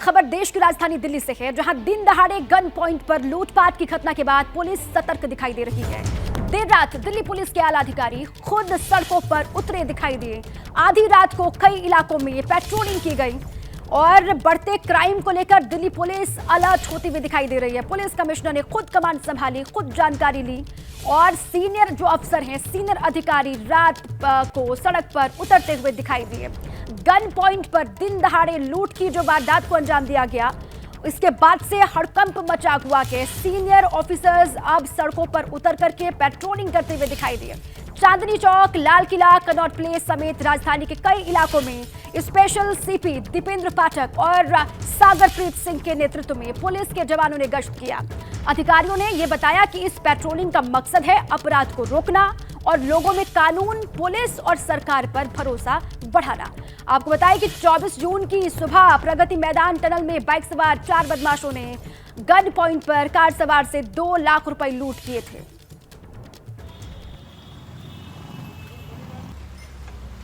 खबर देश की राजधानी दिल्ली से है, जहां दिन दहाड़े गन पॉइंट पर लूटपाट की घटना के बाद पुलिस सतर्क दिखाई दे रही है। देर रात दिल्ली पुलिस के आला अधिकारी खुद सड़कों पर उतरे दिखाई दिए। आधी रात को कई इलाकों में पेट्रोलिंग की गई और बढ़ते क्राइम को लेकर दिल्ली पुलिस अलर्ट होती हुई दिखाई दे रही है। पुलिस कमिश्नर ने खुद कमांड संभाली, खुद जानकारी ली और सीनियर जो अफसर हैं, सीनियर अधिकारी रात को सड़क पर उतरते हुए दिखाई दिए। गन पॉइंट पर दिन दहाड़े लूट की जो वारदात को अंजाम दिया गया, इसके बाद से हड़कंप मचा हुआ के सीनियर ऑफिसर्स अब सड़कों पर उतर करके पेट्रोलिंग करते हुए दिखाई दिए। चांदनी चौक, लाल किला, कनॉट प्लेस समेत राजधानी के कई इलाकों में स्पेशल सीपी दीपेंद्र पाठक और सागरप्रीत सिंह के नेतृत्व में पुलिस के जवानों ने गश्त किया। अधिकारियों ने यह बताया कि इस पेट्रोलिंग का मकसद है अपराध को रोकना और लोगों में कानून, पुलिस और सरकार पर भरोसा बढ़ाना। आपको बताएं कि 24 जून की सुबह प्रगति मैदान टनल में बाइक सवार 4 बदमाशों ने गन पॉइंट पर कार सवार से 2 लाख रुपए लूट किए थे।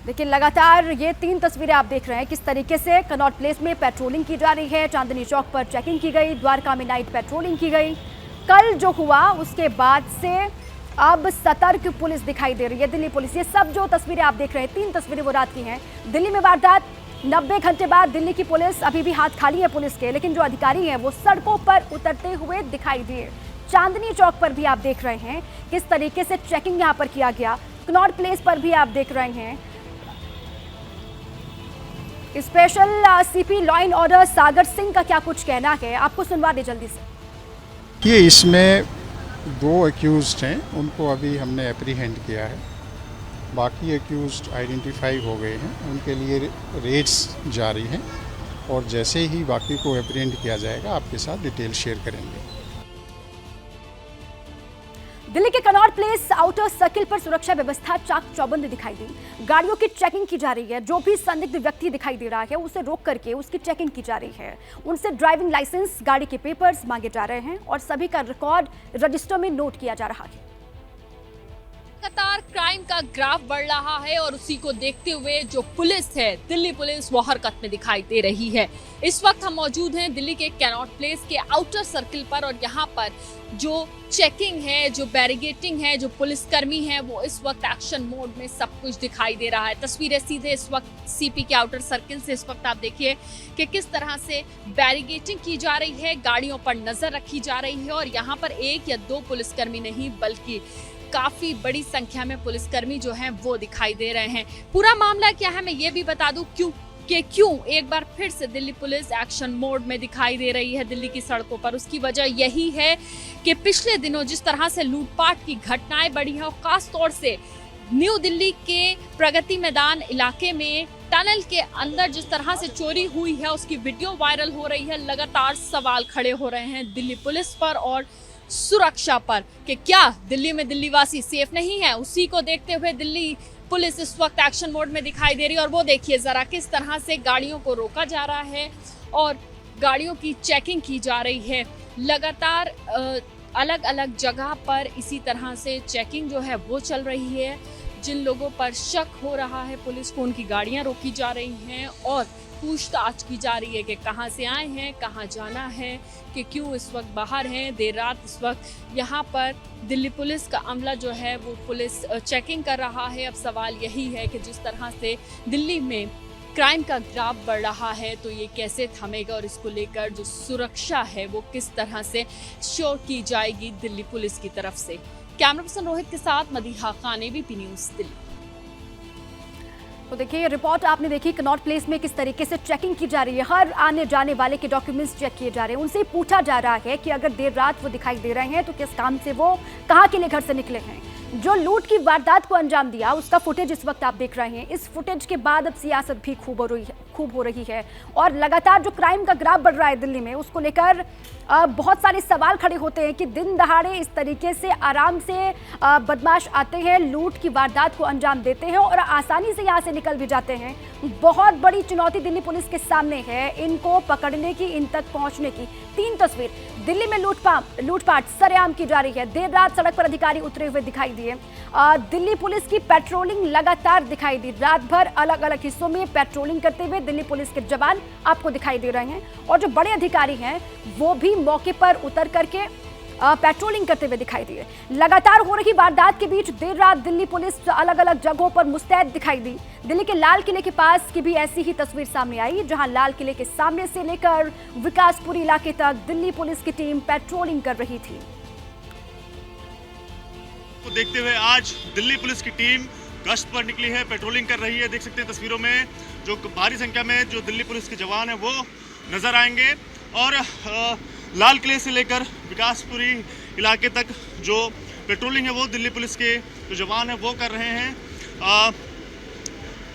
देखिए, लगातार ये 3 तस्वीरें आप देख रहे हैं किस तरीके से कनॉट प्लेस में पेट्रोलिंग की जा रही है। चांदनी चौक पर चेकिंग की गई, द्वारका में नाइट पेट्रोलिंग की गई। कल जो हुआ उसके बाद से अब सतर्क पुलिस दिखाई दे रही है, दिल्ली पुलिस। ये सब जो तस्वीरें आप देख रहे हैं, 3 तस्वीरें वो रात की हैं। दिल्ली में वारदात 90 घंटे बाद दिल्ली की पुलिस अभी भी हाथ खाली है पुलिस के, लेकिन जो अधिकारी हैं वो सड़कों पर उतरते हुए दिखाई दिए। चांदनी चौक पर भी आप देख रहे हैं किस तरीके से चेकिंग यहाँ पर किया गया। कनॉट प्लेस पर भी आप देख रहे हैं। Special CP law and order Sagar Singh का क्या कुछ कहना है, आपको सुनवा दे जल्दी से। ये इसमें 2 एक्यूज्ड हैं, उनको अभी हमने एप्रीहेंड किया है। बाकी एक्यूज्ड आइडेंटिफाई हो गए हैं, उनके लिए रेड्स जारी हैं और जैसे ही बाकी को एप्रीहेंड किया जाएगा आपके साथ डिटेल शेयर करेंगे। दिल्ली के कनॉट प्लेस आउटर सर्किल पर सुरक्षा व्यवस्था चाक चौबंद दिखाई दी। गाड़ियों की चेकिंग की जा रही है। जो भी संदिग्ध व्यक्ति दिखाई दे रहा है उसे रोक करके उसकी चेकिंग की जा रही है। उनसे ड्राइविंग लाइसेंस, गाड़ी के पेपर्स मांगे जा रहे हैं और सभी का रिकॉर्ड रजिस्टर में नोट किया जा रहा है। लगातार क्राइम का ग्राफ बढ़ रहा है और उसी को देखते हुए जो पुलिस है, दिल्ली पुलिस, वो हरकत में दिखाई दे रही है। इस वक्त हम मौजूद हैं दिल्ली के कैनॉट प्लेस के आउटर सर्किल पर और यहाँ पर जो चेकिंग है, जो बैरिगेटिंग है, जो पुलिसकर्मी है, वो इस वक्त एक्शन मोड में सब कुछ दिखाई दे रहा है। तस्वीरें सीधे इस वक्त सीपी के आउटर सर्किल से इस वक्त आप देखिए कि किस तरह से बैरिगेटिंग की जा रही है, गाड़ियों पर नजर रखी जा रही है और यहाँ पर 1 या 2 पुलिसकर्मी नहीं बल्कि काफी बड़ी संख्या में पुलिसकर्मी जो हैं वो दिखाई दे रहे हैं। पूरा मामला क्या है मैं ये भी बता दूं क्यों एक बार फिर से दिल्ली पुलिस एक्शन मोड में दिखाई दे रही है दिल्ली की सड़कों पर। उसकी वजह यही है कि पिछले दिनों जिस तरह से लूटपाट की घटनाएं बढ़ी हैं और खास तौर से न्यू दिल्ली के प्रगति मैदान इलाके में टनल के अंदर जिस तरह से चोरी हुई है उसकी वीडियो वायरल हो रही है। लगातार सवाल खड़े हो रहे हैं दिल्ली पुलिस पर और सुरक्षा पर कि क्या दिल्ली में दिल्ली वासी सेफ नहीं है। उसी को देखते हुए दिल्ली पुलिस इस वक्त एक्शन मोड में दिखाई दे रही है और वो देखिए जरा किस तरह से गाड़ियों को रोका जा रहा है और गाड़ियों की चेकिंग की जा रही है। लगातार अलग अलग जगह पर इसी तरह से चेकिंग जो है वो चल रही है। जिन लोगों पर शक हो रहा है पुलिस को, उनकी गाड़ियां रोकी जा रही हैं और पूछताछ की जा रही है कि कहां से आए हैं, कहां जाना है, कि क्यों इस वक्त बाहर हैं। देर रात इस वक्त यहां पर दिल्ली पुलिस का अमला जो है वो पुलिस चेकिंग कर रहा है। अब सवाल यही है कि जिस तरह से दिल्ली में क्राइम का ग्राफ बढ़ रहा है तो ये कैसे थमेगा और इसको लेकर जो सुरक्षा है वो किस तरह से श्योर की जाएगी दिल्ली पुलिस की तरफ से। कैमरा पर्सन रोहित के साथ मदीहा खान, ABP न्यूज़ दिल्ली। तो देखिए, ये रिपोर्ट आपने देखी कनॉट प्लेस में किस तरीके से चेकिंग की जा रही है। हर आने जाने वाले के डॉक्यूमेंट्स चेक किए जा रहे हैं। उनसे पूछा जा रहा है कि अगर देर रात वो दिखाई दे रहे हैं तो किस काम से वो कहाँ के लिए घर से निकले हैं। जो लूट की वारदात को अंजाम दिया उसका फुटेज इस वक्त आप देख रहे हैं। इस फुटेज के बाद अब सियासत भी खूब हो रही है और लगातार जो क्राइम का ग्राफ बढ़ रहा है दिल्ली में उसको लेकर बहुत सारे सवाल खड़े होते हैं कि दिन दहाड़े इस तरीके से आराम से बदमाश आते हैं, लूट की वारदात को अंजाम देते हैं और आसानी से यहाँ से निकल भी जाते हैं। बहुत बड़ी चुनौती दिल्ली पुलिस के सामने है इनको पकड़ने की, इन तक पहुंचने की। 3 तस्वीर, दिल्ली में लूटपाट सरेआम की जा रही है। देर रात सड़क पर अधिकारी उतरे हुए दिखाई दिए। दिए। दिल्ली पुलिस की पेट्रोलिंग लगातार दिखाई दी। रात भर अलग अलग हिस्सों में पेट्रोलिंग करते हुए दिल्ली पुलिस के जवान आपको दिखाई दे रहे हैं और जो बड़े अधिकारी हैं वो भी मौके पर उतर करके पेट्रोलिंग करते हुए दिखाई दिए। लगातार हो रही वारदात के बीच देर रात दिल्ली पुलिस अलग अलग जगहों पर मुस्तैद दिखाई दी। दिल्ली के लाल किले के पास की भी ऐसी ही तस्वीर सामने आई, जहां लाल किले के सामने से लेकर विकासपुरी इलाके तक दिल्ली पुलिस की टीम पेट्रोलिंग कर रही थी। को देखते हुए आज दिल्ली पुलिस की टीम गश्त पर निकली है, पेट्रोलिंग कर रही है। देख सकते हैं तस्वीरों में जो भारी संख्या में जो दिल्ली पुलिस के जवान हैं वो नजर आएंगे और लाल किले से लेकर विकासपुरी इलाके तक जो पेट्रोलिंग है वो दिल्ली पुलिस के जो जवान हैं वो कर रहे हैं।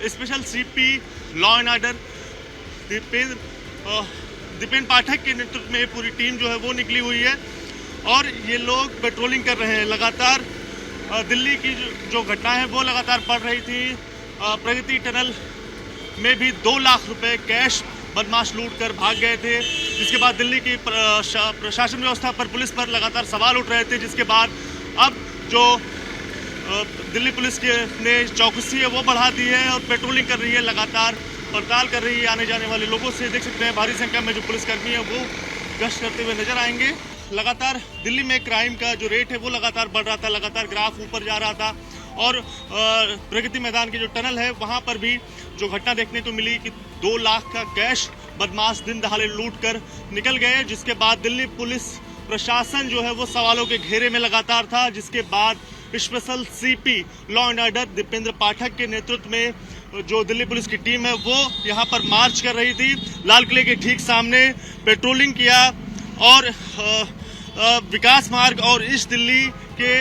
Special CP law and order Dipendra Pathak के नेतृत्व में पूरी टीम जो है वो निकली हुई है और ये लोग पेट्रोलिंग कर रहे हैं। लगातार दिल्ली की जो घटनाएं हैं वो लगातार बढ़ रही थी। प्रगति टनल में भी 2 लाख रुपए कैश बदमाश लूट कर भाग गए थे, जिसके बाद दिल्ली की प्रशासन व्यवस्था पर, पुलिस पर लगातार सवाल उठ रहे थे, जिसके बाद अब जो दिल्ली पुलिस के ने चौकसी है वो बढ़ा दी है और पेट्रोलिंग कर रही है, लगातार पड़ताल कर रही है आने जाने वाले लोगों से। देख सकते हैं भारी संख्या में जो पुलिसकर्मी है वो गश्त करते हुए नजर आएंगे। लगातार दिल्ली में क्राइम का जो रेट है वो लगातार बढ़ रहा था, लगातार ग्राफ ऊपर जा रहा था और प्रगति मैदान की जो टनल है वहाँ पर भी जो घटना देखने को मिली कि 2 लाख का कैश बदमाश दिन दहाड़े लूट कर निकल गए, जिसके बाद दिल्ली पुलिस प्रशासन जो है वो सवालों के घेरे में लगातार था, जिसके बाद special CP law and order Dipendra Pathak के नेतृत्व में जो दिल्ली पुलिस की टीम है वो यहाँ पर मार्च कर रही थी। लाल किले के ठीक सामने पेट्रोलिंग किया और विकास मार्ग और ईस्ट दिल्ली के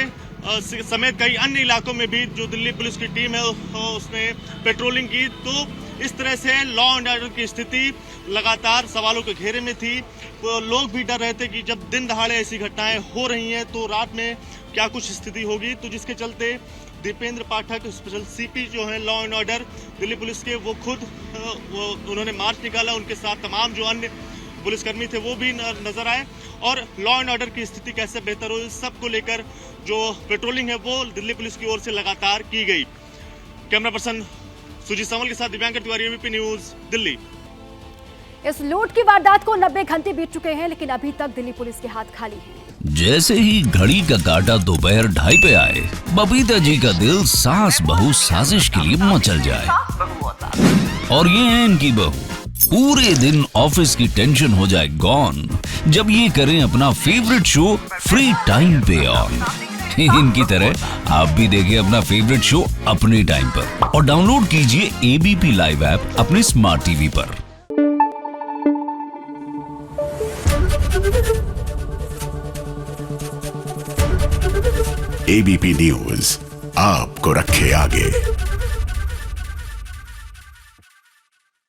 समेत कई अन्य इलाकों में भी जो दिल्ली पुलिस की टीम है उसने पेट्रोलिंग की। तो इस तरह से लॉ एंड ऑर्डर की स्थिति लगातार सवालों के घेरे में थी। तो लोग भी डर रहे थे कि जब दिन दहाड़े ऐसी घटनाएं हो रही हैं तो रात में क्या कुछ स्थिति होगी, तो जिसके चलते दीपेंद्र पाठक स्पेशल सीपी जो है law and order Delhi police के वो खुद उन्होंने मार्च निकाला, उनके साथ तमाम जो अन्य पुलिसकर्मी थे वो भी नजर आए और लॉ एंड ऑर्डर की स्थिति कैसे बेहतर हो, इस सब को लेकर जो पेट्रोलिंग है वो दिल्ली पुलिस की ओर से लगातार की गई। कैमरा पर्सन सुजीत सावल के साथ दिव्यांकर तिवारी, एबीपी न्यूज, दिल्ली। इस लूट की वारदात को 90 घंटे बीत चुके हैं, लेकिन अभी तक दिल्ली पुलिस के हाथ खाली हैं। जैसे ही घड़ी का काटा दोपहर 2:30 पे आए, बबीता जी का दिल सास बहू साजिश के लिए मचल जाए। और ये है इनकी बहू, पूरे दिन ऑफिस की टेंशन हो जाए गॉन जब ये करें अपना फेवरेट शो फ्री टाइम पे ऑन। इनकी तरह आप भी देखिए अपना फेवरेट शो अपने टाइम पर और डाउनलोड कीजिए एबीपी लाइव ऐप अपने स्मार्ट टीवी पर। एबीपी न्यूज आपको रखे आगे।